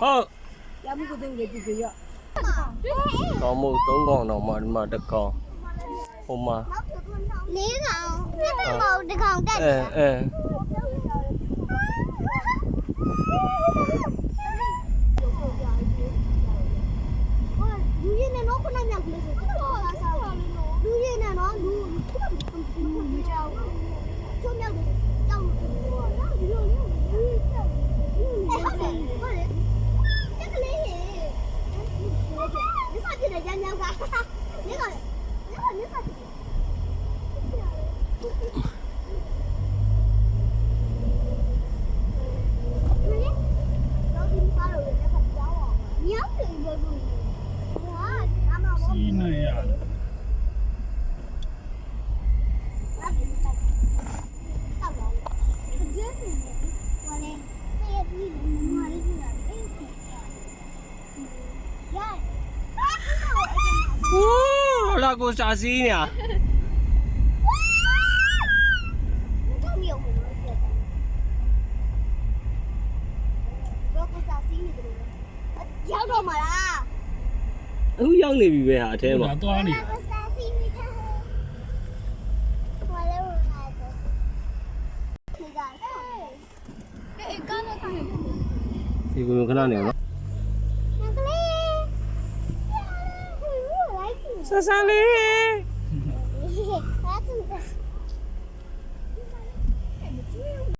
ဟုတ် ရမှုကိုသိနေပြီကြရ ကောင်းမို့3កောင်တော့မှဒီမှာ1កောင်ဟိုမှာ 4 ကောင်နှစ်ပတ်မဟုတ်1ကောင်တက်တယ် လူရင်းနဲ့တော့ခုနကမြောက်ကလေးဆိုတော့လူရင်းနဲ့တော့လူမကြောက်ချုံမြောက်တယ်ကြောက်လို့နော်ဒီလိုလေးဟုတ်တယ်ဟုတ်တယ်တက်ကလေးရေဒီစားပြတဲ့ညညောက်ကနေကောနေစားစီးနေရတယ် ဟိုလာကိုစာစီးနေ ရောက်တော့မှာလား အခုရောက်နေပြီပဲဟာအထဲမှာ ဒါသွားနေ ကိုစာစီမိထားဟိုလည်းဝင်လာတယ်ဒီကအေးကားနဲ့ခိုင်း ဒီကိုခဏနေအောင်နော် ကလေး ဆဆန်လေး That's